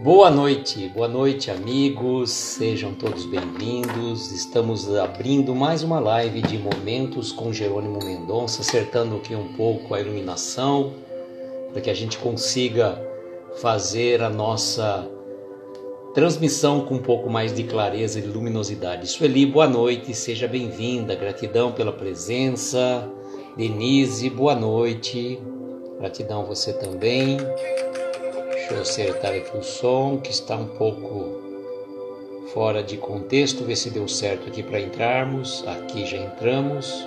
Boa noite amigos, sejam todos bem-vindos. Estamos abrindo mais uma live de Momentos com Jerônimo Mendonça, acertando aqui um pouco a iluminação, para que a gente consiga fazer a nossa transmissão com um pouco mais de clareza e luminosidade. Sueli, boa noite, seja bem-vinda, gratidão pela presença. Denise, boa noite, gratidão você também. Deixa eu acertar aqui o som, que está um pouco fora de contexto, ver se deu certo aqui para entrarmos. Aqui já entramos.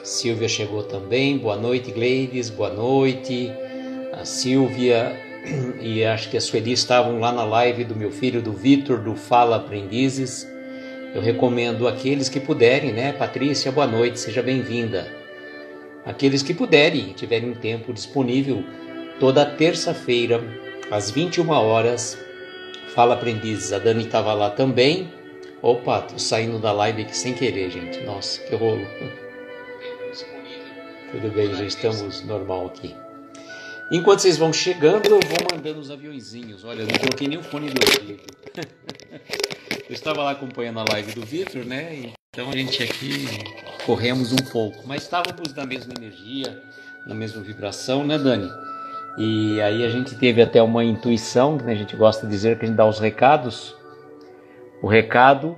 Silvia chegou também, boa noite Gleides, boa noite. A Silvia e acho que a Sueli estavam lá na live do meu filho, do Vitor, do Fala Aprendizes. Eu recomendo aqueles que puderem, né? Patrícia, boa noite, seja bem-vinda. Aqueles que puderem, tiverem um tempo disponível, toda terça-feira, às 21 horas, Fala Aprendizes. A Dani estava lá também. Opa, tô saindo da live aqui sem querer, gente. Nossa, que rolo. Tudo bem, já estamos normal aqui. Enquanto vocês vão chegando, eu vou mandando os aviõezinhos. Olha, eu não coloquei nem o fone do ouvido. Eu estava lá acompanhando a live do Vitor, né? Então a gente aqui corremos um pouco. Mas estávamos na mesma energia, na mesma vibração, né, Dani? E aí a gente teve até uma intuição, né? A gente gosta de dizer que a gente dá os recados. O recado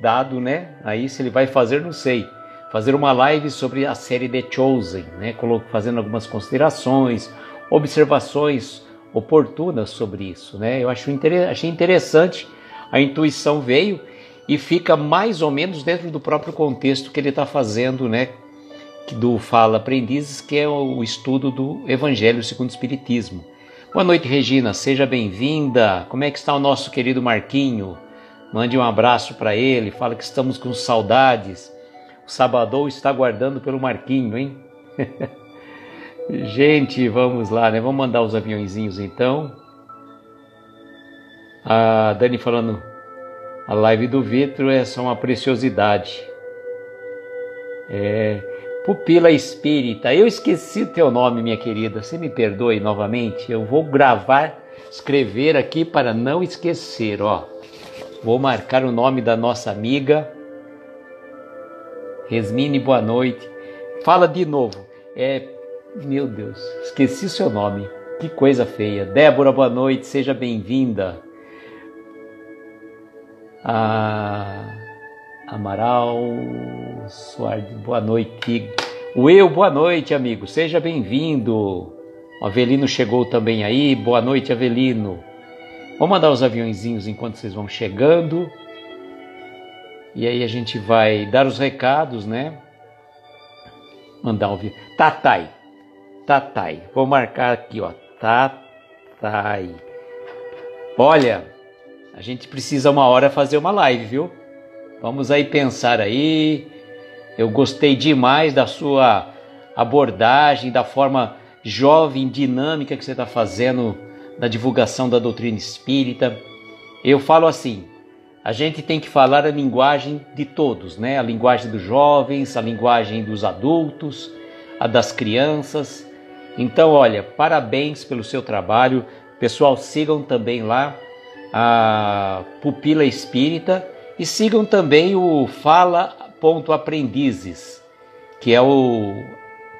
dado, né? Aí se ele vai fazer, não sei. Fazer uma live sobre a série The Chosen, né? Fazendo algumas considerações, observações oportunas sobre isso, né? Eu achei interessante, a intuição veio e fica mais ou menos dentro do próprio contexto que ele está fazendo, né? Do Fala Aprendizes, que é o estudo do Evangelho segundo o Espiritismo. Boa noite, Regina, seja bem-vinda. Como é que está o nosso querido Marquinho? Mande um abraço para ele, fala que estamos com saudades. O Sabadão está aguardando pelo Marquinho, hein? Gente, vamos lá, né? Vamos mandar os aviõezinhos então. A Dani falando, a live do Vitor é só uma preciosidade. Pupila Espírita, eu esqueci teu nome, minha querida, você me perdoe novamente, eu vou escrever aqui para não esquecer, ó. Vou marcar o nome da nossa amiga. Resmine, boa noite. Fala de novo. Meu Deus, esqueci seu nome, que coisa feia. Débora, boa noite, seja bem-vinda. Amaral Soares, boa noite. Will, boa noite, amigo, seja bem-vindo. O Avelino chegou também aí, boa noite, Avelino. Vou mandar os aviõezinhos enquanto vocês vão chegando. E aí a gente vai dar os recados, né? Mandar um vídeo. Tatai, vou marcar aqui, ó. Tatai. Olha, a gente precisa uma hora fazer uma live, viu? Vamos aí pensar aí. Eu gostei demais da sua abordagem, da forma jovem, dinâmica que você está fazendo na divulgação da doutrina espírita. Eu falo assim, a gente tem que falar a linguagem de todos, né? A linguagem dos jovens, a linguagem dos adultos, a das crianças. Então, olha, parabéns pelo seu trabalho. Pessoal, sigam também lá a Pupila Espírita e sigam também o Fala.Aprendizes, que é o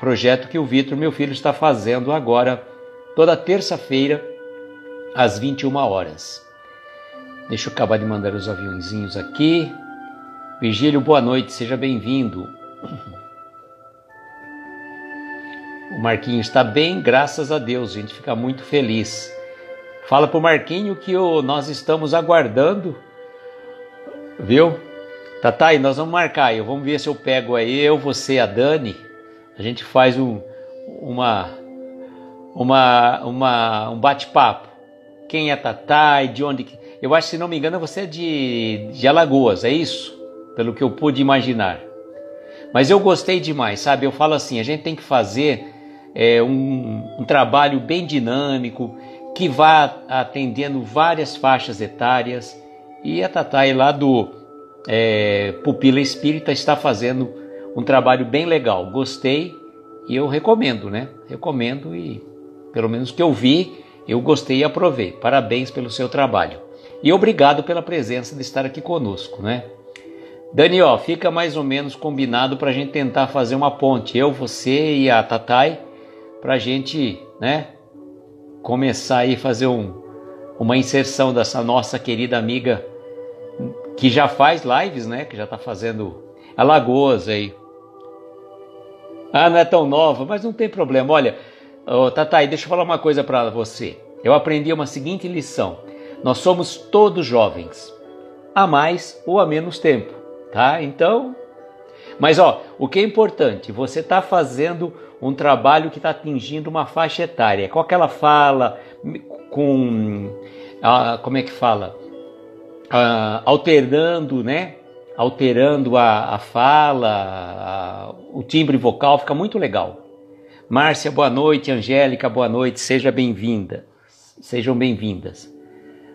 projeto que o Vitor, meu filho, está fazendo agora, toda terça-feira, às 21 horas. Deixa eu acabar de mandar os aviãozinhos aqui. Virgílio, boa noite, seja bem-vindo. O Marquinho está bem, graças a Deus, a gente fica muito feliz. Fala pro Marquinho que nós estamos aguardando, viu? Tatai, nós vamos marcar aí, vamos ver se eu pego aí, eu, você, a Dani, a gente faz um bate-papo. Quem é Tatai, de onde... Eu acho, se não me engano, você é de Alagoas, é isso? Pelo que eu pude imaginar. Mas eu gostei demais, sabe? Eu falo assim, a gente tem que fazer um trabalho bem dinâmico, que vá atendendo várias faixas etárias. E a Tatai lá do Pupila Espírita está fazendo um trabalho bem legal. Gostei e eu recomendo, né? Recomendo e pelo menos que eu vi, Eu gostei e aprovei. Parabéns pelo seu trabalho. E obrigado pela presença de estar aqui conosco, né? Dani, ó, fica mais ou menos combinado para a gente tentar fazer uma ponte. Eu, você e a Tatai, para a gente, né, começar aí a fazer uma inserção dessa nossa querida amiga que já faz lives, né? Que já está fazendo Alagoas aí. Ah, não é tão nova, mas não tem problema. Olha, Tatai, deixa eu falar uma coisa para você. Eu aprendi uma seguinte lição. Nós somos todos jovens, a mais ou a menos tempo, tá? Então, mas ó, o que é importante, você está fazendo um trabalho que está atingindo uma faixa etária. Com aquela fala, como é que fala? Alternando, né? Alterando a fala, o timbre vocal, fica muito legal. Márcia, boa noite. Angélica, boa noite. Sejam bem-vindas.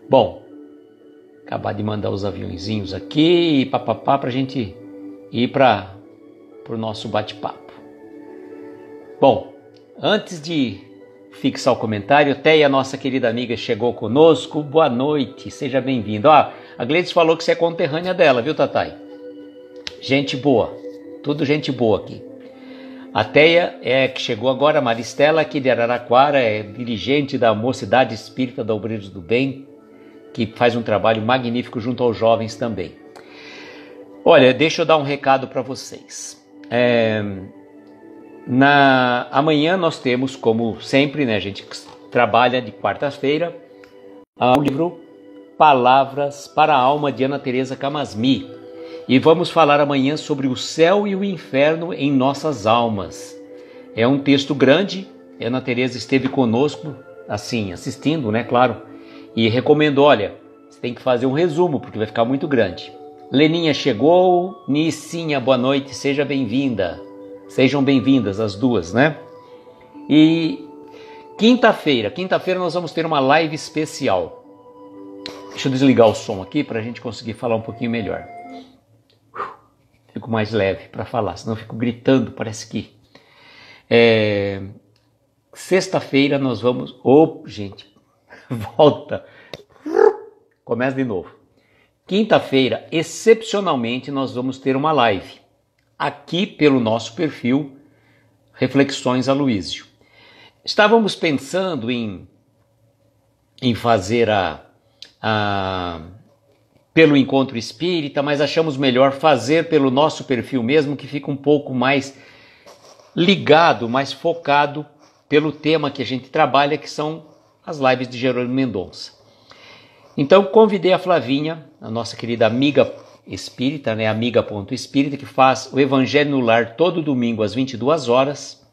Bom, acabar de mandar os aviãozinhos aqui, papapá, para a gente ir para o nosso bate-papo. Bom, antes de fixar o comentário, Teia, nossa querida amiga, chegou conosco. Boa noite, seja bem-vindo. A Gleides falou que você é conterrânea dela, viu, Tatai? Gente boa, tudo gente boa aqui. A Teia que chegou agora, a Maristela, aqui de Araraquara, é dirigente da Mocidade Espírita da Obreiros do Bem, que faz um trabalho magnífico junto aos jovens também. Olha, deixa eu dar um recado para vocês. Amanhã nós temos, como sempre, né, a gente trabalha de quarta-feira, o livro Palavras para a Alma de Ana Teresa Camasmi. E vamos falar amanhã sobre o céu e o inferno em nossas almas. É um texto grande, Ana Teresa esteve conosco, assim, assistindo, né, claro, e recomendou, olha, você tem que fazer um resumo, porque vai ficar muito grande. Leninha chegou, Nicinha, boa noite, seja bem-vinda. Sejam bem-vindas as duas, né? E quinta-feira nós vamos ter uma live especial. Deixa eu desligar o som aqui para a gente conseguir falar um pouquinho melhor. Fico mais leve para falar, senão eu fico gritando, parece que... Sexta-feira nós vamos... gente, volta. Começa de novo. Quinta-feira, excepcionalmente, nós vamos ter uma live. Aqui pelo nosso perfil, Reflexões Aloísio. Estávamos pensando em fazer pelo Encontro Espírita, mas achamos melhor fazer pelo nosso perfil mesmo, que fica um pouco mais ligado, mais focado pelo tema que a gente trabalha, que são as lives de Jerônimo Mendonça. Então convidei a Flavinha, a nossa querida amiga espírita, né, amiga.espírita, que faz o Evangelho no Lar todo domingo às 22 horas.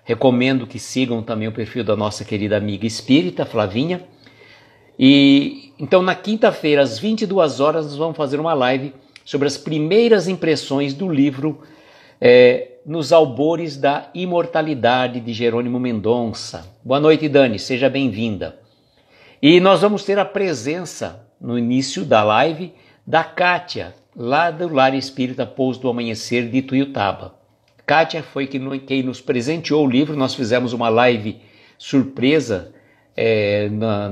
Recomendo que sigam também o perfil da nossa querida amiga espírita, Flavinha. E então na quinta-feira às 22 horas nós vamos fazer uma live sobre as primeiras impressões do livro Nos Albores da Imortalidade de Jerônimo Mendonça. Boa noite, Dani, seja bem-vinda. E nós vamos ter a presença no início da live da Kátia, lá do Lar Espírita Pouso do Amanhecer de Ituiutaba. Kátia foi quem nos presenteou o livro. Nós fizemos uma live surpresa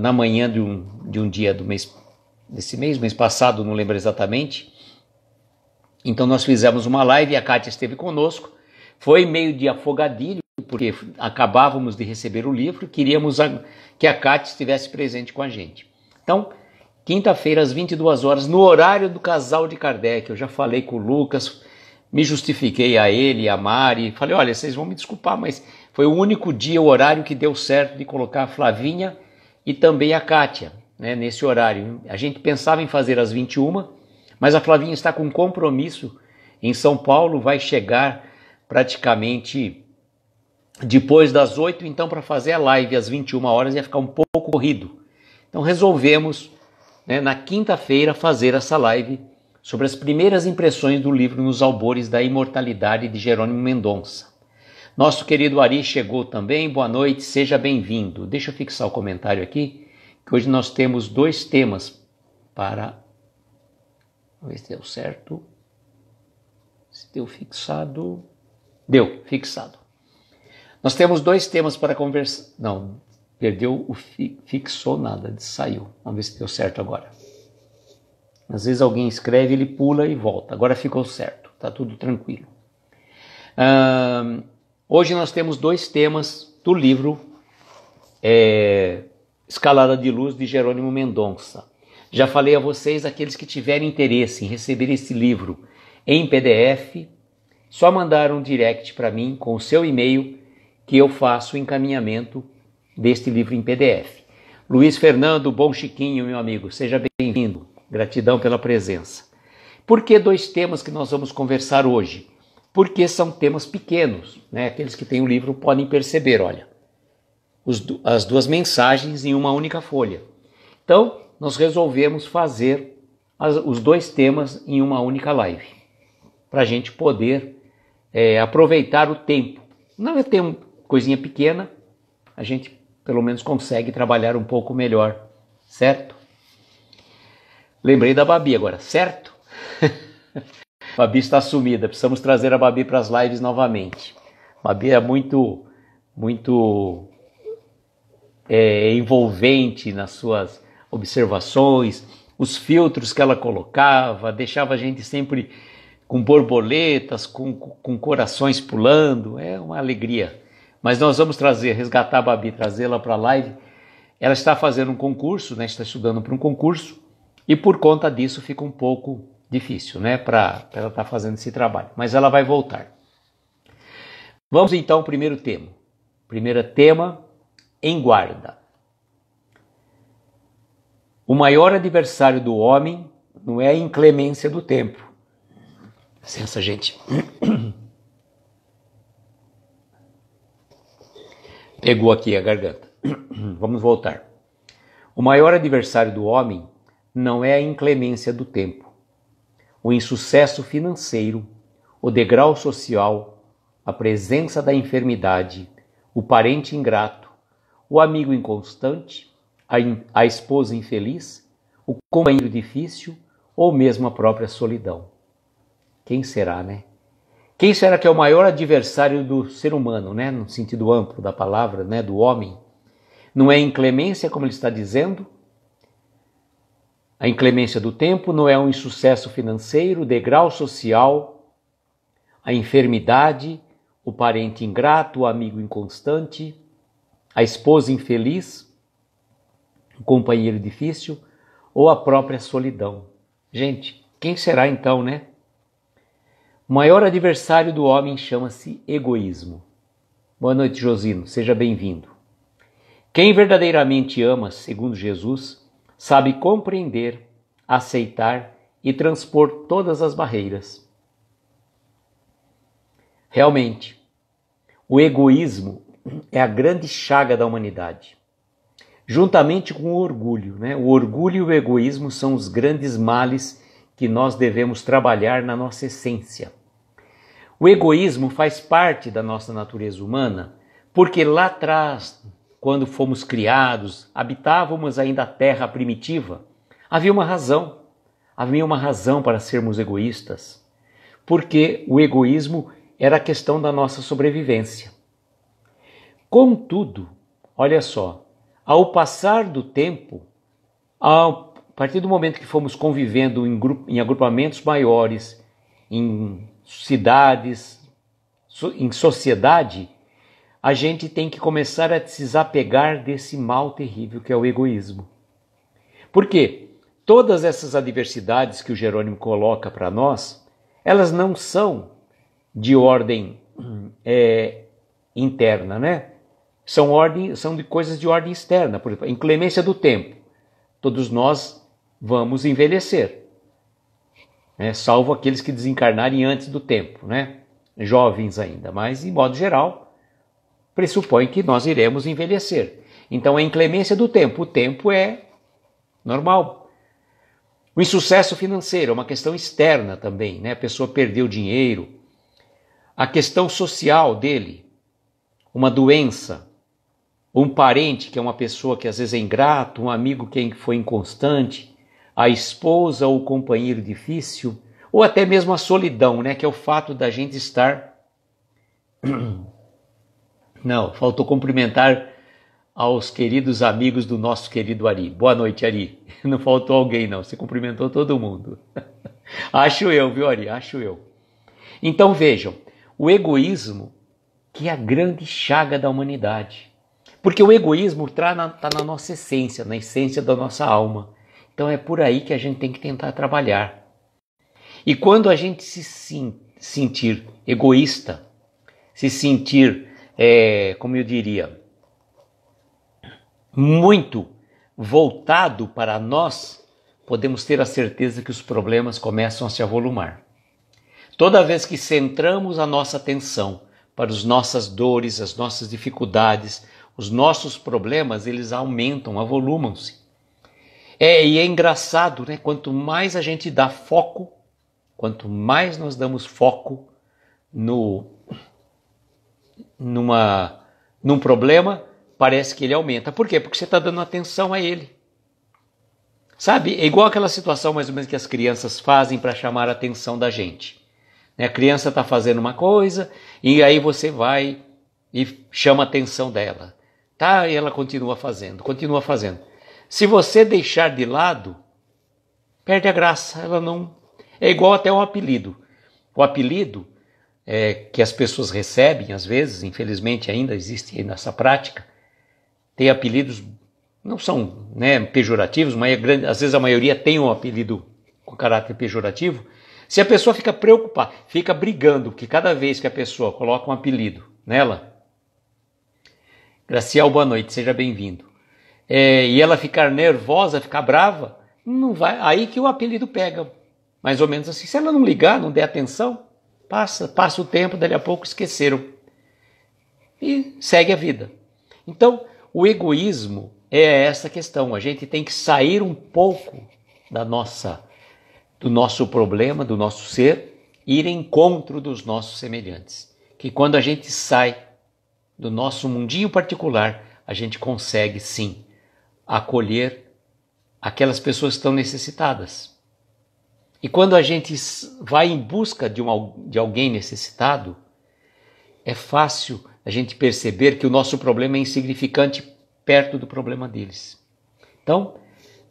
na manhã de um dia mês passado, não lembro exatamente. Então nós fizemos uma live e a Kátia esteve conosco. Foi meio de afogadilho, porque acabávamos de receber o livro, queríamos que a Kátia estivesse presente com a gente. Então, quinta-feira às 22 horas, no horário do Casal de Kardec, eu já falei com o Lucas, me justifiquei a ele e a Mari, falei, olha, vocês vão me desculpar, mas foi o único dia, o horário que deu certo de colocar a Flavinha e também a Kátia, né, nesse horário. A gente pensava em fazer às 21, mas a Flavinha está com compromisso em São Paulo, vai chegar praticamente depois das 8, então para fazer a live às 21 horas ia ficar um pouco corrido. Então resolvemos, né, na quinta-feira fazer essa live sobre as primeiras impressões do livro Nos Albores da Imortalidade de Jerônimo Mendonça. Nosso querido Ari chegou também, boa noite, seja bem-vindo. Deixa eu fixar o comentário aqui, que hoje nós temos 2 temas para... Vamos ver se deu certo. Se deu fixado... Deu, fixado. Nós temos 2 temas para conversar... Não, Perdeu o fixou nada, saiu. Vamos ver se deu certo agora. Às vezes alguém escreve, ele pula e volta. Agora ficou certo, tá tudo tranquilo. Hoje nós temos 2 temas do livro Escalada de Luz, de Jerônimo Mendonça. Já falei a vocês, aqueles que tiverem interesse em receber esse livro em PDF, só mandar um direct para mim com o seu e-mail que eu faço o encaminhamento deste livro em PDF. Luiz Fernando, bom Chiquinho, meu amigo, seja bem-vindo. Gratidão pela presença. Por que 2 temas que nós vamos conversar hoje? Porque são temas pequenos, né? Aqueles que têm o livro podem perceber, olha, as 2 mensagens em uma única folha. Então, nós resolvemos fazer os 2 temas em uma única live, para a gente poder aproveitar o tempo. Não é ter uma coisinha pequena, a gente pelo menos consegue trabalhar um pouco melhor, certo? Lembrei da Babi agora, certo? Babi está sumida, precisamos trazer a Babi para as lives novamente. Babi é muito envolvente nas suas observações, os filtros que ela colocava, deixava a gente sempre com borboletas, com corações pulando, é uma alegria. Mas nós vamos resgatar a Babi, trazê-la para a live. Ela está fazendo um concurso, né? Está estudando para um concurso, e por conta disso fica um pouco difícil, né? Para ela estar fazendo esse trabalho, mas ela vai voltar. Vamos então ao primeiro tema. Primeiro tema, em guarda. O maior adversário do homem não é a inclemência do tempo. Licença, gente. Pegou aqui a garganta. Vamos voltar. O maior adversário do homem não é a inclemência do tempo, o insucesso financeiro, o degrau social, a presença da enfermidade, o parente ingrato, o amigo inconstante, a esposa infeliz, o companheiro difícil ou mesmo a própria solidão. Quem será, né? Quem será que é o maior adversário do ser humano, né? No sentido amplo da palavra, né? Do homem. Não é a inclemência, como ele está dizendo, a inclemência do tempo, não é um insucesso financeiro, o degrau social, a enfermidade, o parente ingrato, o amigo inconstante, a esposa infeliz, o companheiro difícil ou a própria solidão. Gente, quem será então, né? O maior adversário do homem chama-se egoísmo. Boa noite, Josino, seja bem-vindo. Quem verdadeiramente ama, segundo Jesus, sabe compreender, aceitar e transpor todas as barreiras. Realmente, o egoísmo é a grande chaga da humanidade, juntamente com o orgulho, né? O orgulho e o egoísmo são os grandes males que nós devemos trabalhar na nossa essência. O egoísmo faz parte da nossa natureza humana, porque lá atrás, quando fomos criados, habitávamos ainda a terra primitiva, havia uma razão para sermos egoístas, porque o egoísmo era a questão da nossa sobrevivência. Contudo, olha só, ao passar do tempo, a partir do momento que fomos convivendo em agrupamentos maiores, em cidades, em sociedade, a gente tem que começar a se desapegar desse mal terrível que é o egoísmo. Por quê? Todas essas adversidades que o Jerônimo coloca para nós, elas não são de ordem interna, né? São de coisas de ordem externa. Por exemplo, a inclemência do tempo. Todos nós vamos envelhecer, né? Salvo aqueles que desencarnarem antes do tempo, né? Jovens ainda, mas em modo geral pressupõe que nós iremos envelhecer. Então a inclemência do tempo, o tempo é normal. O insucesso financeiro é uma questão externa também, né? A pessoa perdeu dinheiro. A questão social dele, uma doença, um parente que é uma pessoa que às vezes é ingrato, um amigo que foi inconstante, a esposa ou o companheiro difícil, ou até mesmo a solidão, né? Que é o fato da gente estar... Não, faltou cumprimentar aos queridos amigos do nosso querido Ari. Boa noite, Ari. Não faltou alguém, não. Você cumprimentou todo mundo. Acho eu, viu, Ari? Acho eu. Então vejam, o egoísmo que é a grande chaga da humanidade. Porque o egoísmo está na nossa essência, na essência da nossa alma. Então é por aí que a gente tem que tentar trabalhar. E quando a gente se sentir egoísta, se sentir, como eu diria, muito voltado para nós, podemos ter a certeza que os problemas começam a se avolumar. Toda vez que centramos a nossa atenção para as nossas dores, as nossas dificuldades, os nossos problemas, eles aumentam, avolumam-se. E é engraçado, né? Quanto mais a gente dá foco, quanto mais nós damos foco num problema, parece que ele aumenta. Por quê? Porque você está dando atenção a ele. Sabe, é igual aquela situação mais ou menos que as crianças fazem para chamar a atenção da gente. A criança está fazendo uma coisa e aí você vai e chama a atenção dela. Tá? E ela continua fazendo. Se você deixar de lado, perde a graça. Ela não... É igual até o apelido. O apelido que as pessoas recebem, às vezes, infelizmente ainda existe nessa prática, tem apelidos, não são, né, pejorativos, mas às vezes a maioria tem um apelido com caráter pejorativo. Se a pessoa fica preocupada, fica brigando, que cada vez que a pessoa coloca um apelido nela, Graciel, boa noite, seja bem-vindo, e ela ficar nervosa, ficar brava, não vai, aí que o apelido pega, mais ou menos assim. Se ela não ligar, não der atenção, passa o tempo, dali a pouco esqueceram e segue a vida. Então, o egoísmo é essa questão, a gente tem que sair um pouco do nosso problema, do nosso ser, ir em encontro dos nossos semelhantes. Que quando a gente sai do nosso mundinho particular, a gente consegue sim acolher aquelas pessoas que estão necessitadas. E quando a gente vai em busca de alguém necessitado, é fácil a gente perceber que o nosso problema é insignificante perto do problema deles. Então,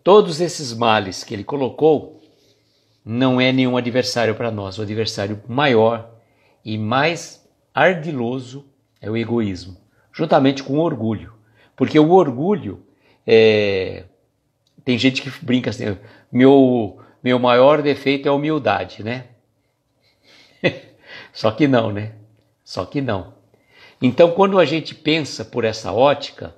todos esses males que ele colocou não é nenhum adversário para nós. O adversário maior e mais ardiloso é o egoísmo, juntamente com o orgulho. Porque o orgulho, tem gente que brinca assim, meu maior defeito é a humildade, né? Só que não, né? Só que não. Então, quando a gente pensa por essa ótica,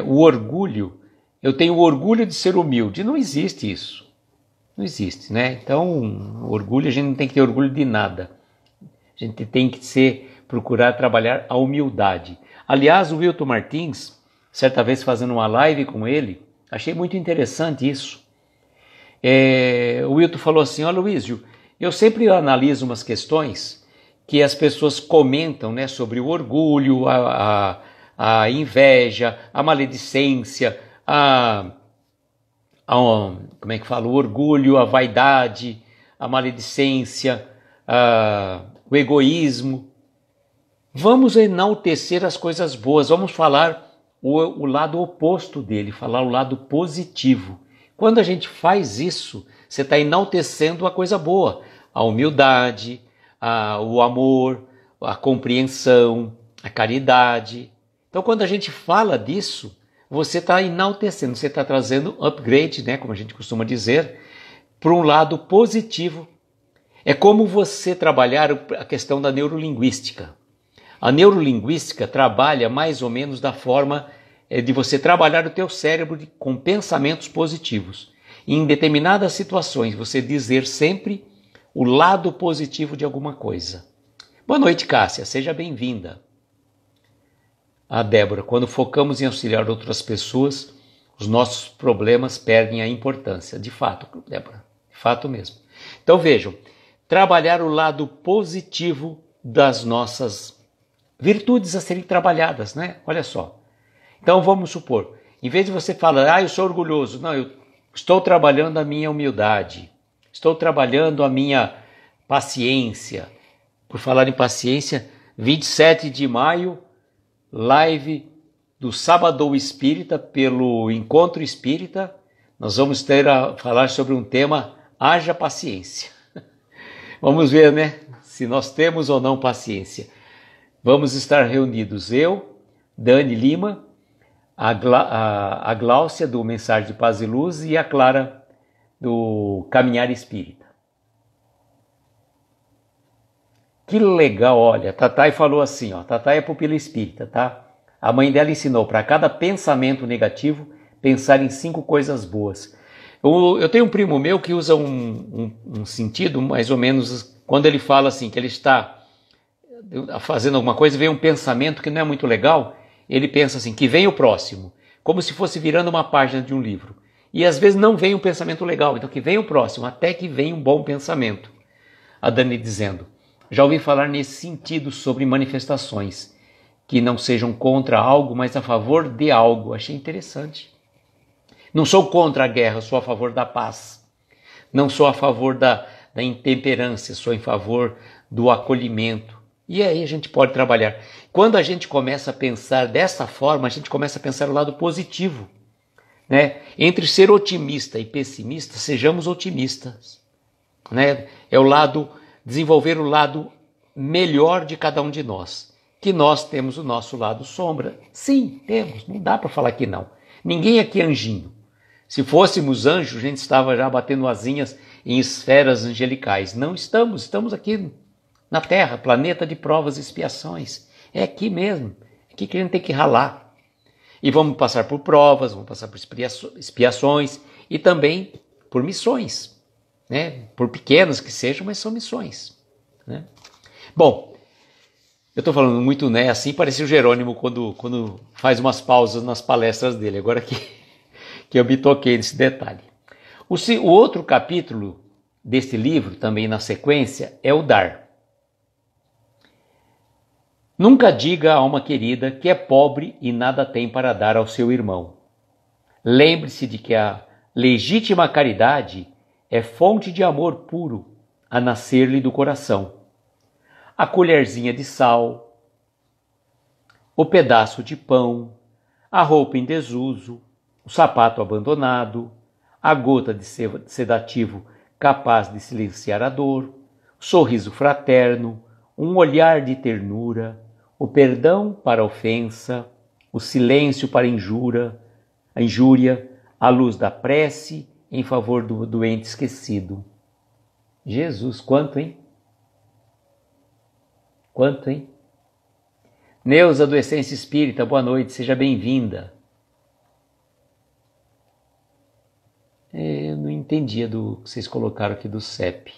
o orgulho, eu tenho orgulho de ser humilde. Não existe isso. Não existe, né? Então, orgulho, a gente não tem que ter orgulho de nada. A gente tem que procurar trabalhar a humildade. Aliás, o Wilton Martins, certa vez fazendo uma live com ele, achei muito interessante isso. O Wilton falou assim, olha, Luísio, eu sempre analiso umas questões que as pessoas comentam, né, sobre o orgulho, a inveja, a maledicência, como é que fala? O orgulho, a vaidade, a maledicência, o egoísmo. Vamos enaltecer as coisas boas, vamos falar o lado oposto dele, falar o lado positivo. Quando a gente faz isso, você está enaltecendo a coisa boa, a humildade, o amor, a compreensão, a caridade. Então, quando a gente fala disso, você está enaltecendo, você está trazendo upgrade, né, como a gente costuma dizer, para um lado positivo. É como você trabalhar a questão da neurolinguística. A neurolinguística trabalha mais ou menos da forma de você trabalhar o teu cérebro com pensamentos positivos. E em determinadas situações, você dizer sempre o lado positivo de alguma coisa. Boa noite, Cássia, seja bem-vinda. Débora, quando focamos em auxiliar outras pessoas, os nossos problemas perdem a importância. De fato, Débora, de fato mesmo. Então vejam, trabalhar o lado positivo das nossas virtudes a serem trabalhadas, né? Olha só. Então vamos supor, em vez de você falar, eu sou orgulhoso, não, eu estou trabalhando a minha humildade, estou trabalhando a minha paciência. Por falar em paciência, 27 de maio, live do Sábado Espírita pelo Encontro Espírita. Nós vamos ter a falar sobre um tema: haja paciência. Vamos ver, né? Se nós temos ou não paciência. Vamos estar reunidos eu, Dani Lima, a Gláucia do Mensagem de Paz e Luz e a Clara do Caminhar Espírita. Que legal, olha, a Tatá falou assim, ó, Tatá é pupila espírita, tá? A mãe dela ensinou para cada pensamento negativo, pensar em 5 coisas boas. Eu tenho um primo meu que usa um sentido mais ou menos, quando ele fala assim, que ele está fazendo alguma coisa, vem um pensamento que não é muito legal, ele pensa assim, que vem o próximo, como se fosse virando uma página de um livro. E às vezes não vem um pensamento legal, então que vem o próximo, até que vem um bom pensamento. A Dani dizendo, já ouvi falar nesse sentido sobre manifestações, que não sejam contra algo, mas a favor de algo. Achei interessante. Não sou contra a guerra, sou a favor da paz. Não sou a favor da intemperância, sou em favor do acolhimento. E aí a gente pode trabalhar. Quando a gente começa a pensar dessa forma, a gente começa a pensar o lado positivo, né? Entre ser otimista e pessimista, sejamos otimistas, né? É o lado, desenvolver o lado melhor de cada um de nós. Que nós temos o nosso lado sombra. Sim, temos, não dá para falar que não. Ninguém aqui é anjinho. Se fôssemos anjos, a gente estava já batendo asinhas em esferas angelicais. Não estamos, estamos aqui na Terra, planeta de provas e expiações. É aqui mesmo, é aqui que a gente tem que ralar. E vamos passar por provas, vamos passar por expiações e também por missões, né? Por pequenas que sejam, mas são missões, né? Bom, eu estou falando muito, né? Assim parecia o Jerônimo quando faz umas pausas nas palestras dele. Agora que eu me toquei nesse detalhe. O outro capítulo deste livro, também na sequência, é o dar. Nunca diga a alma querida que é pobre e nada tem para dar ao seu irmão. Lembre-se de que a legítima caridade é fonte de amor puro a nascer-lhe do coração. A colherzinha de sal, o pedaço de pão, a roupa em desuso, o sapato abandonado, a gota de sedativo capaz de silenciar a dor, o sorriso fraterno, um olhar de ternura, o perdão para a ofensa, o silêncio para a injúria, a luz da prece em favor do doente esquecido. Jesus, quanto, hein? Quanto, hein? Neuza do Essência Espírita, boa noite, seja bem-vinda. Eu não entendia do que vocês colocaram aqui do CEP.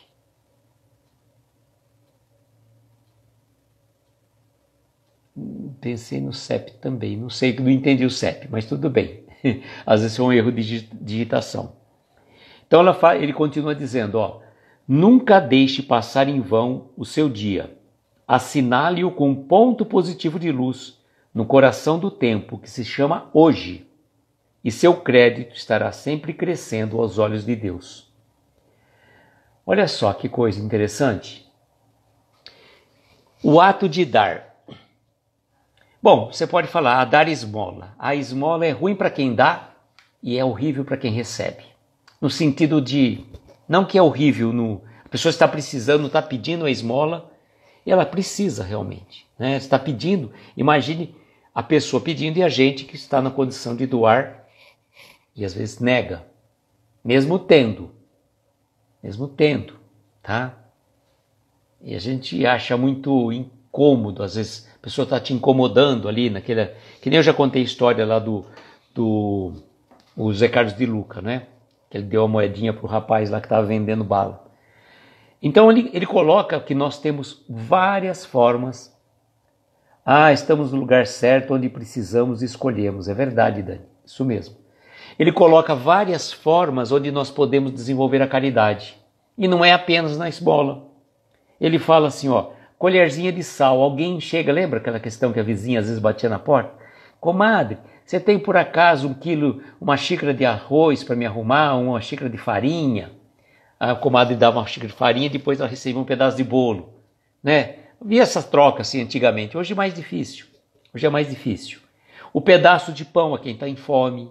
Pensei no CEP também, não sei, não entendi o CEP, mas tudo bem. Às vezes foi um erro de digitação. Então ele continua dizendo, ó, nunca deixe passar em vão o seu dia. Assinale-o com um ponto positivo de luz no coração do tempo, que se chama hoje, e seu crédito estará sempre crescendo aos olhos de Deus. Olha só que coisa interessante. O ato de dar. Bom, você pode falar, dar esmola. A esmola é ruim para quem dá e é horrível para quem recebe. No sentido de, não que é horrível, a pessoa está precisando, está pedindo a esmola, e ela precisa realmente, né? Está pedindo, imagine a pessoa pedindo e a gente que está na condição de doar e às vezes nega, mesmo tendo, tá? E a gente acha muito incômodo, às vezes a pessoa está te incomodando ali naquela, que nem eu já contei a história lá do Zé Carlos de Luca, né? Que ele deu a moedinha para o rapaz lá que estava vendendo bala. Então ele coloca que nós temos várias formas. Estamos no lugar certo onde precisamos e escolhemos. É verdade, Dani, isso mesmo. Ele coloca várias formas onde nós podemos desenvolver a caridade. E não é apenas na esmola. Ele fala assim, ó, colherzinha de sal. Alguém chega, lembra aquela questão que a vizinha às vezes batia na porta? Comadre, você tem por acaso 1 quilo, uma xícara de arroz para me arrumar, uma xícara de farinha? A comadre dava uma xícara de farinha e depois ela recebia um pedaço de bolo, né? Havia essa troca assim antigamente, hoje é mais difícil. o pedaço de pão a quem está em fome,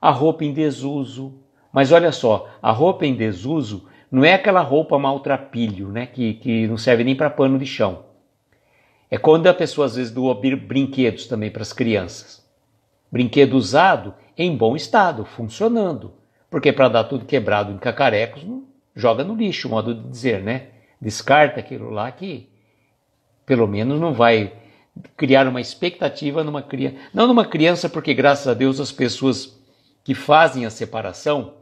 a roupa em desuso. Mas olha só, a roupa em desuso não é aquela roupa maltrapilho, né, que não serve nem para pano de chão. É quando a pessoa às vezes doa brinquedos também para as crianças. Brinquedo usado em bom estado, funcionando. Porque para dar tudo quebrado em cacarecos, joga no lixo, modo de dizer, né? Descarta aquilo lá que pelo menos não vai criar uma expectativa numa criança. Não numa criança, porque graças a Deus as pessoas que fazem a separação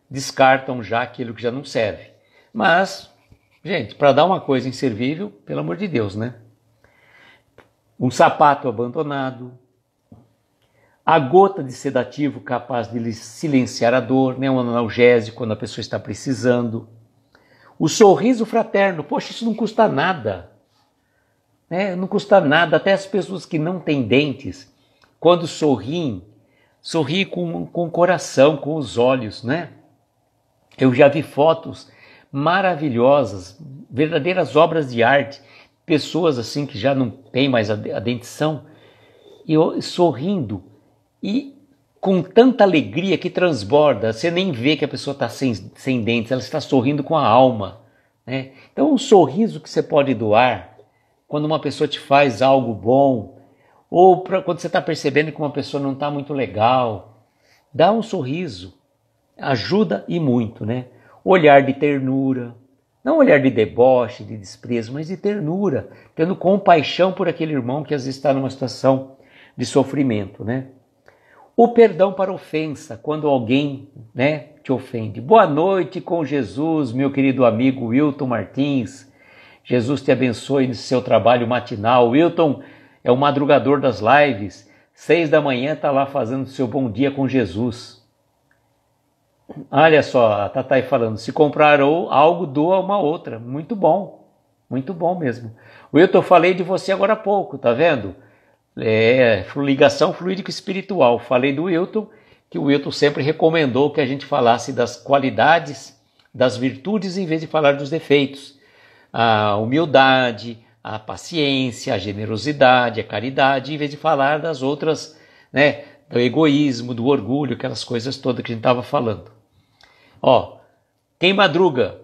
descartam já aquilo que já não serve. Mas, gente, para dar uma coisa inservível, pelo amor de Deus, né? Um sapato abandonado, a gota de sedativo capaz de silenciar a dor, né? Um analgésico quando a pessoa está precisando. O sorriso fraterno, poxa, isso não custa nada. Né? Não custa nada, até as pessoas que não têm dentes, quando sorriem com o coração, com os olhos, né? Eu já vi fotos maravilhosas, verdadeiras obras de arte, pessoas assim que já não têm mais a dentição, e sorrindo, e com tanta alegria que transborda, você nem vê que a pessoa está sem dentes, ela está sorrindo com a alma. Né? Então um sorriso que você pode doar, quando uma pessoa te faz algo bom, ou quando você está percebendo que uma pessoa não está muito legal, dá um sorriso, ajuda e muito, né? Olhar de ternura, não olhar de deboche, de desprezo, mas de ternura, tendo compaixão por aquele irmão que às vezes está numa situação de sofrimento, né? O perdão para ofensa, quando alguém, né, te ofende. Boa noite com Jesus, meu querido amigo Wilton Martins. Jesus te abençoe no seu trabalho matinal. Wilton é o madrugador das lives. 6 da manhã está lá fazendo seu bom dia com Jesus. Olha só, a Tatá falando, se comprar algo, doa uma outra. Muito bom mesmo. Wilton, eu falei de você agora há pouco, tá vendo? Ligação fluídico-espiritual. Falei do Wilton, que o Wilton sempre recomendou que a gente falasse das qualidades, das virtudes, em vez de falar dos defeitos. A humildade, a paciência, a generosidade, a caridade, em vez de falar das outras, né, do egoísmo, do orgulho, aquelas coisas todas que a gente estava falando. Ó, quem madruga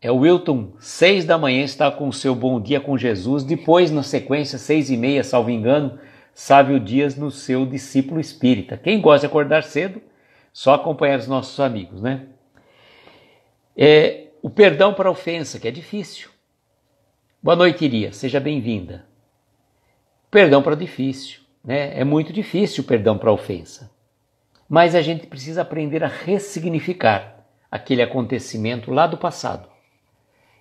é o Wilton, 6 da manhã, está com o seu Bom Dia com Jesus, depois na sequência, 6h30, salvo engano, Sávio Dias no seu Discípulo Espírita. Quem gosta de acordar cedo, só acompanhar os nossos amigos, né? O perdão para a ofensa, que é difícil. Boa noite, Iria, seja bem-vinda. Perdão para o difícil, né? É muito difícil o perdão para a ofensa. Mas a gente precisa aprender a ressignificar aquele acontecimento lá do passado.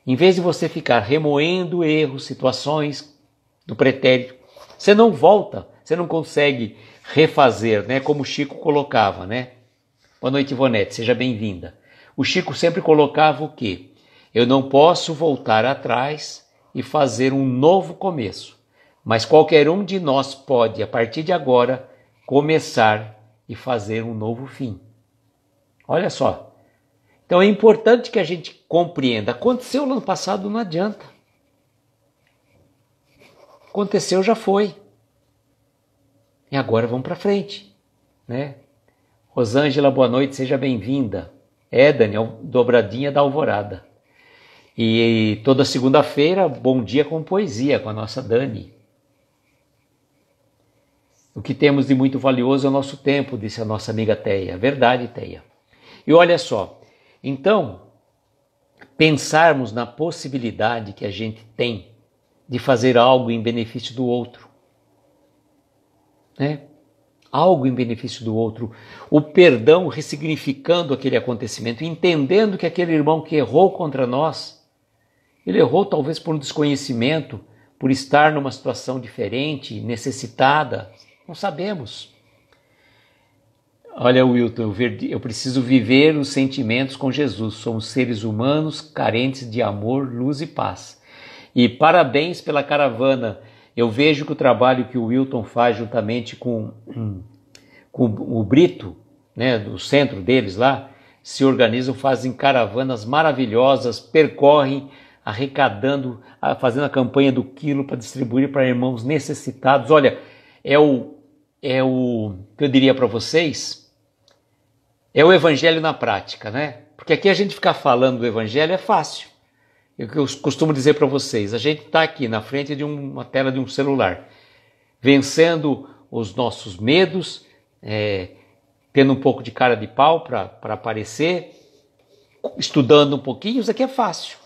Em vez de você ficar remoendo erros, situações do pretérito, você não volta, você não consegue refazer, né? Como o Chico colocava, né? Boa noite, Ivonete, seja bem-vinda. O Chico sempre colocava o quê? Eu não posso voltar atrás e fazer um novo começo, mas qualquer um de nós pode, a partir de agora, começar e fazer um novo fim. Olha só. Então é importante que a gente compreenda. Aconteceu no ano passado, não adianta. Aconteceu, já foi. E agora vamos para frente, né? Rosângela, boa noite, seja bem-vinda. Daniel, dobradinha da Alvorada. E toda segunda-feira, bom dia com poesia, com a nossa Dani. O que temos de muito valioso é o nosso tempo, disse a nossa amiga Teia. Verdade, Teia. E olha só, então, pensarmos na possibilidade que a gente tem de fazer algo em benefício do outro. Né? Algo em benefício do outro. O perdão ressignificando aquele acontecimento, entendendo que aquele irmão que errou contra nós, ele errou talvez por um desconhecimento, por estar numa situação diferente, necessitada, não sabemos. Olha, Wilton, eu preciso viver os sentimentos com Jesus. Somos seres humanos carentes de amor, luz e paz. E parabéns pela caravana. Eu vejo que o trabalho que o Wilton faz juntamente com o Brito, né, do centro deles lá, se organizam, fazem caravanas maravilhosas, percorrem arrecadando, fazendo a campanha do quilo para distribuir para irmãos necessitados. Olha, é o que eu diria para vocês, é o evangelho na prática, né? Porque aqui a gente ficar falando do evangelho é fácil. Eu costumo dizer para vocês, a gente está aqui na frente de uma tela de um celular, vencendo os nossos medos, tendo um pouco de cara de pau para aparecer, estudando um pouquinho. Isso aqui é fácil.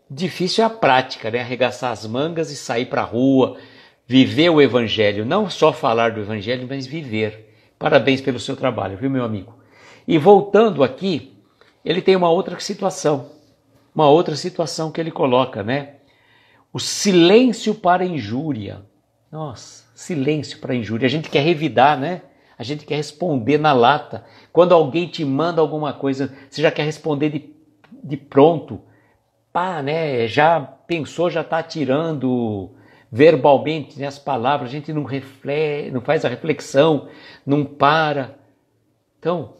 Difícil é a prática, né? Arregaçar as mangas e sair para a rua, viver o evangelho, não só falar do evangelho, mas viver. Parabéns pelo seu trabalho, viu, meu amigo? E voltando aqui, ele tem uma outra situação que ele coloca, né? O silêncio para injúria. Nossa, silêncio para injúria. A gente quer revidar, né? A gente quer responder na lata. Quando alguém te manda alguma coisa, você já quer responder de pronto. Pá, né? Já pensou, já está tirando verbalmente, né, as palavras. A gente não reflete, não faz a reflexão, não para. Então,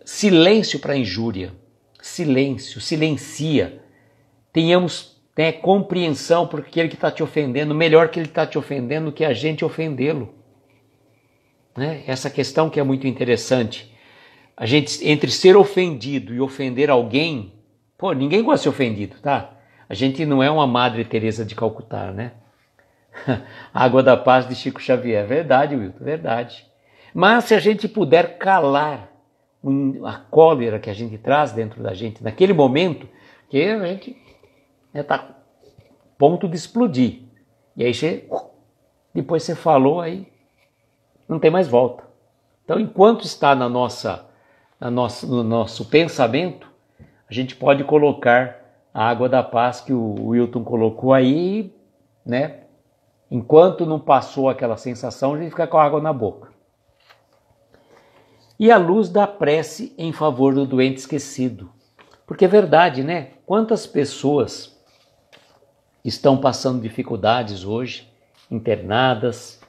silêncio para injúria. Silêncio, silencia. Tenhamos, né, compreensão por aquele que está te ofendendo, melhor que ele está te ofendendo que a gente ofendê-lo. Né? Essa questão que é muito interessante. A gente, entre ser ofendido e ofender alguém, pô, ninguém gosta de ser ofendido, tá? A gente não é uma Madre Teresa de Calcutá, né? Água da Paz de Chico Xavier. Verdade, Wilton, verdade. Mas se a gente puder calar a cólera que a gente traz dentro da gente naquele momento, que a gente está a ponto de explodir. E aí depois você falou, aí não tem mais volta. Então, enquanto está no nosso pensamento, a gente pode colocar a água da paz que o Wilton colocou aí, né? Enquanto não passou aquela sensação, a gente fica com a água na boca. E a luz da prece em favor do doente esquecido. Porque é verdade, né? Quantas pessoas estão passando dificuldades hoje, internadas?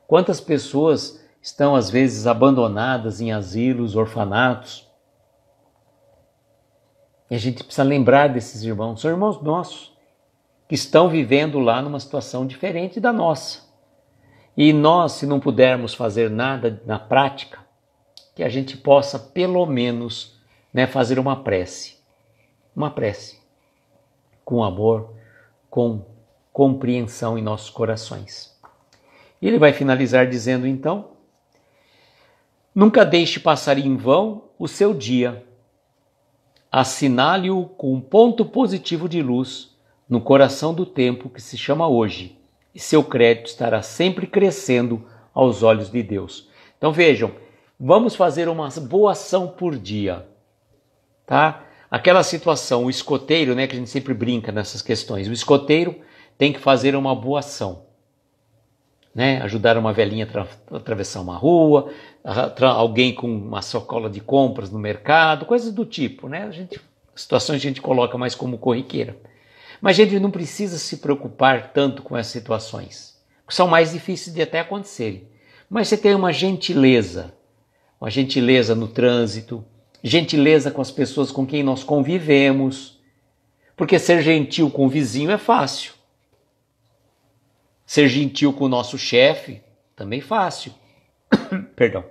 Quantas pessoas estão, às vezes, abandonadas em asilos, orfanatos? E a gente precisa lembrar desses irmãos. São irmãos nossos, que estão vivendo lá numa situação diferente da nossa. E nós, se não pudermos fazer nada na prática, que a gente possa, pelo menos, né, fazer uma prece. Uma prece. Com amor, com compreensão em nossos corações. E ele vai finalizar dizendo, então, nunca deixe passar em vão o seu dia. Assinale-o com um ponto positivo de luz no coração do tempo que se chama hoje, e seu crédito estará sempre crescendo aos olhos de Deus. Então vejam, vamos fazer uma boa ação por dia, tá? Aquela situação, o escoteiro, né, que a gente sempre brinca nessas questões, o escoteiro tem que fazer uma boa ação, né? Ajudar uma velhinha a atravessar uma rua, alguém com uma sacola de compras no mercado, coisas do tipo, né? Situações que a gente coloca mais como corriqueira. Mas a gente não precisa se preocupar tanto com essas situações, que são mais difíceis de até acontecerem. Mas você tem uma gentileza no trânsito, gentileza com as pessoas com quem nós convivemos, porque ser gentil com o vizinho é fácil. Ser gentil com o nosso chefe também é fácil. Perdão.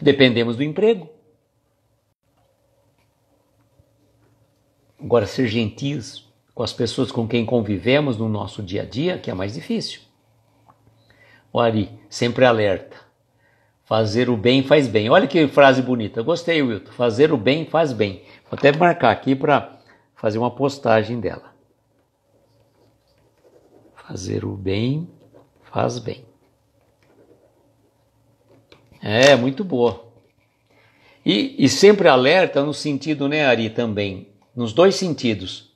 Dependemos do emprego. Agora, ser gentis com as pessoas com quem convivemos no nosso dia a dia, que é mais difícil. O Ari, sempre alerta. Fazer o bem faz bem. Olha que frase bonita. Gostei, Wilton. Fazer o bem faz bem. Vou até marcar aqui para fazer uma postagem dela. Fazer o bem faz bem. É, muito boa. E sempre alerta no sentido, né, Ari, também, nos dois sentidos,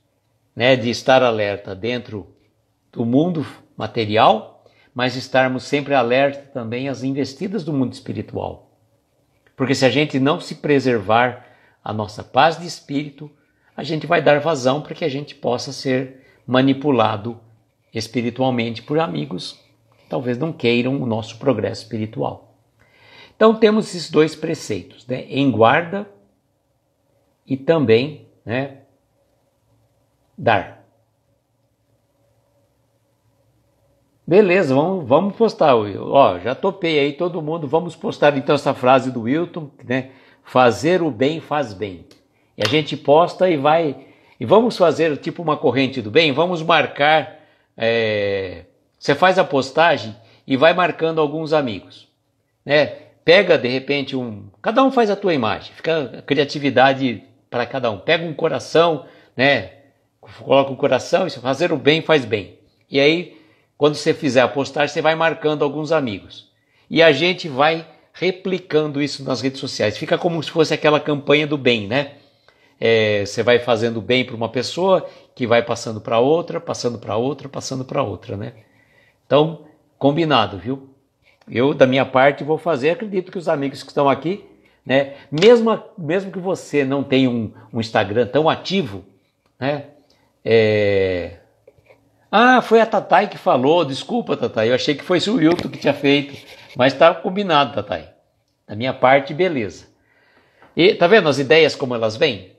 né, de estar alerta dentro do mundo material, mas estarmos sempre alerta também às investidas do mundo espiritual. Porque se a gente não se preservar a nossa paz de espírito, a gente vai dar vazão para que a gente possa ser manipulado espiritualmente por amigos que talvez não queiram o nosso progresso espiritual. Então temos esses dois preceitos, né? Em guarda e também, né, dar. Beleza, vamos postar, Will. Ó, já topei aí todo mundo. Vamos postar então essa frase do Wilton, né? Fazer o bem faz bem. E a gente posta e vai. E vamos fazer tipo uma corrente do bem. Vamos marcar. Você faz a postagem e vai marcando alguns amigos, né? Pega de repente cada um faz a tua imagem. Fica a criatividade para cada um. Pega um coração, né? Coloca um coração e fazer o bem faz bem. E aí, quando você fizer a postagem, você vai marcando alguns amigos. E a gente vai replicando isso nas redes sociais. Fica como se fosse aquela campanha do bem, né? Você vai fazendo bem para uma pessoa que vai passando para outra, passando para outra, passando para outra, né? Então, combinado, viu? Eu, da minha parte, vou fazer. Acredito que os amigos que estão aqui, né? Mesmo que você não tenha um Instagram tão ativo, né? Foi a Tatai que falou. Desculpa, Tatai. Eu achei que foi o Wilton que tinha feito. Mas tá combinado, Tatai. Da minha parte, beleza. E tá vendo as ideias como elas vêm?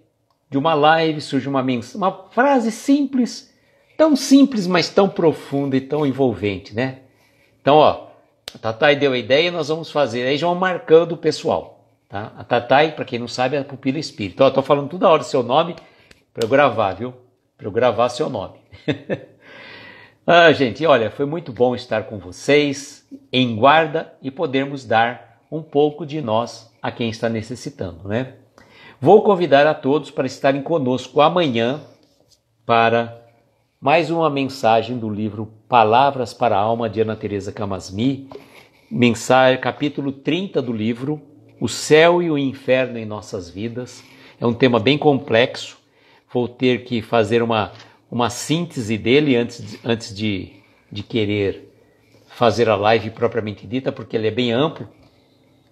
De uma live surge uma frase simples, tão simples, mas tão profunda e tão envolvente, né? Então, ó, a Tatai deu a ideia e nós vamos fazer. Aí já vão marcando o pessoal, tá? A Tatai, para quem não sabe, é a pupila espírita. Ó, tô falando toda hora seu nome para eu gravar, viu? Para eu gravar seu nome. Gente, olha, foi muito bom estar com vocês em guarda e podermos dar um pouco de nós a quem está necessitando, né? Vou convidar a todos para estarem conosco amanhã para mais uma mensagem do livro Palavras para a Alma de Ana Teresa Camasmi, mensagem, capítulo 30 do livro, O Céu e o Inferno em Nossas Vidas. É um tema bem complexo, vou ter que fazer uma síntese dele antes de querer fazer a live propriamente dita, porque ele é bem amplo.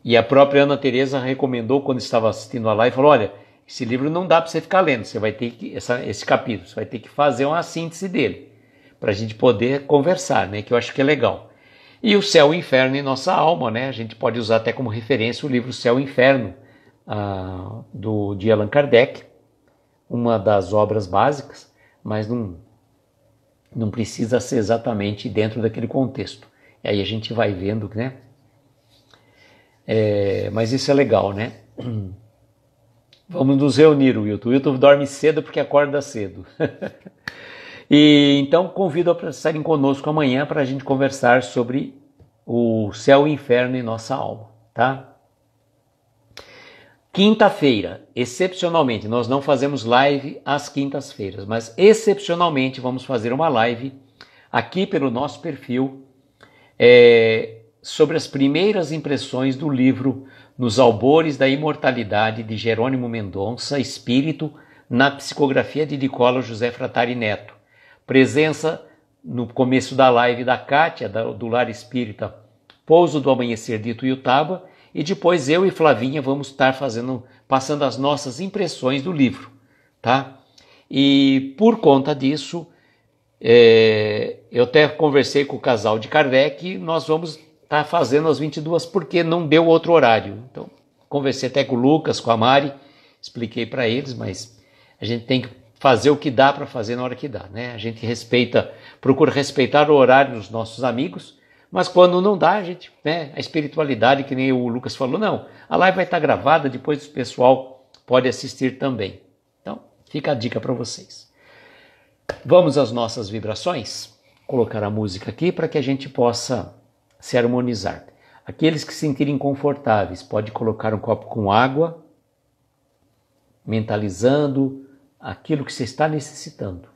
E a própria Ana Teresa recomendou quando estava assistindo a live, falou, olha, esse livro não dá para você ficar lendo, você vai ter que, esse capítulo, você vai ter que fazer uma síntese dele, para a gente poder conversar, né, que eu acho que é legal. E o Céu e o Inferno em Nossa Alma, né, a gente pode usar até como referência o livro Céu e Inferno, de Allan Kardec, uma das obras básicas, mas não precisa ser exatamente dentro daquele contexto. E aí a gente vai vendo, né? Mas isso é legal, né? Vamos nos reunir, Wilton. O Wilton dorme cedo porque acorda cedo. E então convido para estarem conosco amanhã para a gente conversar sobre o céu e o inferno em nossa alma, tá? Quinta-feira, excepcionalmente, nós não fazemos live às quintas-feiras, mas excepcionalmente vamos fazer uma live aqui pelo nosso perfil sobre as primeiras impressões do livro Nos Albores da Imortalidade de Jerônimo Mendonça, Espírito, na psicografia de Nicola José Fratari Neto. Presença no começo da live da Kátia, do Lar Espírita Pouso do Amanhecer de Ituiutaba, e depois eu e Flavinha vamos estar passando as nossas impressões do livro, tá? E por conta disso, eu até conversei com o casal de Kardec e nós vamos estar fazendo às 22 porque não deu outro horário. Então, conversei até com o Lucas, com a Mari, expliquei para eles, mas a gente tem que fazer o que dá para fazer na hora que dá, né? A gente procura respeitar o horário dos nossos amigos, mas quando não dá, a gente, né, a espiritualidade, que nem o Lucas falou, não, a live vai estar gravada, depois o pessoal pode assistir também. Então, fica a dica para vocês. Vamos às nossas vibrações? Colocar a música aqui para que a gente possa se harmonizar. Aqueles que se sentirem confortáveis, pode colocar um copo com água, mentalizando aquilo que você está necessitando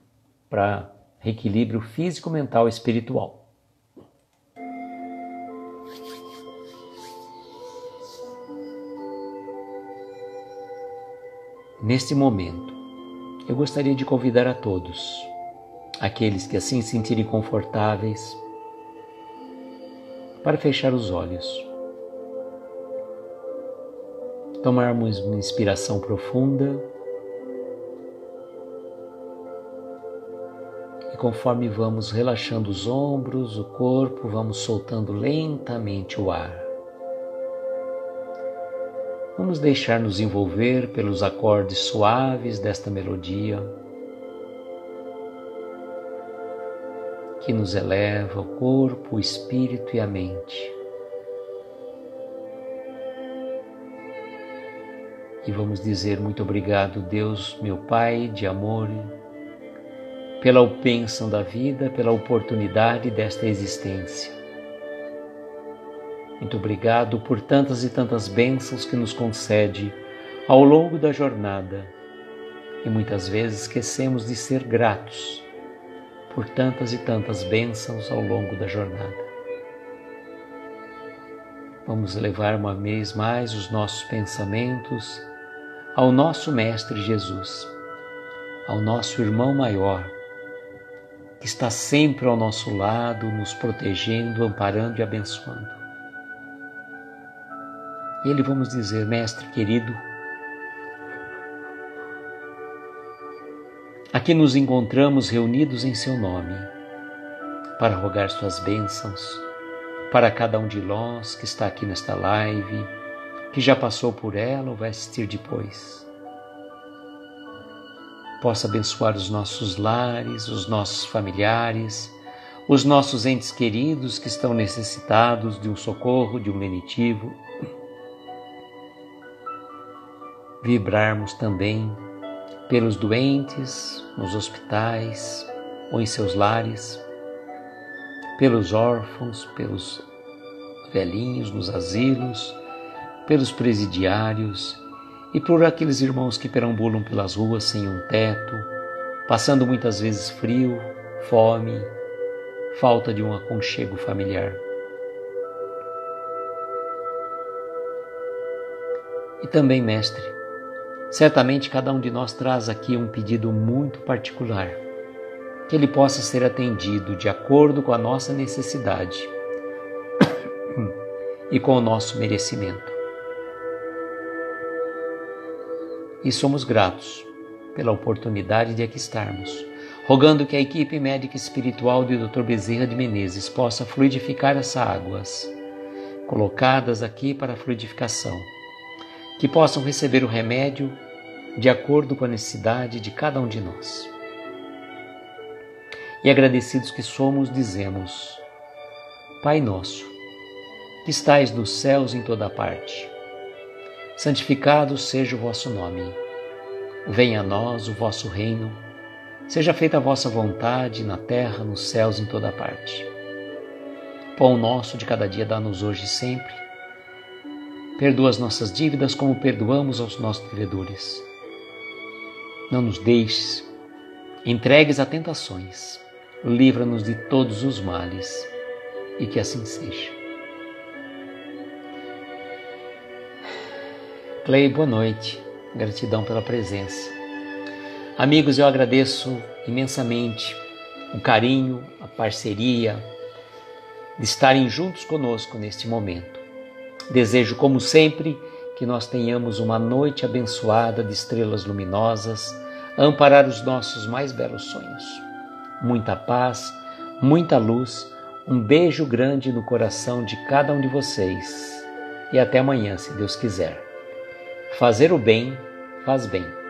para reequilíbrio físico, mental e espiritual. Neste momento, eu gostaria de convidar a todos, aqueles que assim se sentirem confortáveis, para fechar os olhos, tomarmos uma inspiração profunda e conforme vamos relaxando os ombros, o corpo, vamos soltando lentamente o ar. Vamos deixar-nos envolver pelos acordes suaves desta melodia que nos eleva o corpo, o espírito e a mente. E vamos dizer muito obrigado, Deus, meu Pai de amor, pela bênção da vida, pela oportunidade desta existência. Muito obrigado por tantas e tantas bênçãos que nos concede ao longo da jornada. E muitas vezes esquecemos de ser gratos por tantas e tantas bênçãos ao longo da jornada. Vamos levar uma vez mais os nossos pensamentos ao nosso Mestre Jesus, ao nosso irmão maior, que está sempre ao nosso lado, nos protegendo, amparando e abençoando. E ele vamos dizer: Mestre querido, aqui nos encontramos reunidos em seu nome, para rogar suas bênçãos para cada um de nós que está aqui nesta live, que já passou por ela ou vai assistir depois. Possa abençoar os nossos lares, os nossos familiares, os nossos entes queridos que estão necessitados de um socorro, de um lenitivo. Vibrarmos também pelos doentes nos hospitais ou em seus lares, pelos órfãos, pelos velhinhos nos asilos, pelos presidiários e por aqueles irmãos que perambulam pelas ruas sem um teto, passando muitas vezes frio, fome, falta de um aconchego familiar. E também, Mestre, certamente cada um de nós traz aqui um pedido muito particular, que ele possa ser atendido de acordo com a nossa necessidade e com o nosso merecimento. E somos gratos pela oportunidade de aqui estarmos, rogando que a equipe médica espiritual de Dr. Bezerra de Menezes possa fluidificar essas águas colocadas aqui para a fluidificação, que possam receber o remédio de acordo com a necessidade de cada um de nós. E agradecidos que somos, dizemos: Pai nosso, que estais nos céus em toda parte, santificado seja o vosso nome. Venha a nós o vosso reino. Seja feita a vossa vontade na terra, nos céus, em toda parte. Pão nosso de cada dia dá-nos hoje e sempre. Perdoa as nossas dívidas como perdoamos aos nossos devedores. Não nos deixes entregues a tentações. Livra-nos de todos os males. E que assim seja. Clay, boa noite. Gratidão pela presença. Amigos, eu agradeço imensamente o carinho, a parceria, de estarem juntos conosco neste momento. Desejo, como sempre, que nós tenhamos uma noite abençoada de estrelas luminosas, a amparar os nossos mais belos sonhos. Muita paz, muita luz, um beijo grande no coração de cada um de vocês. E até amanhã, se Deus quiser. Fazer o bem faz bem.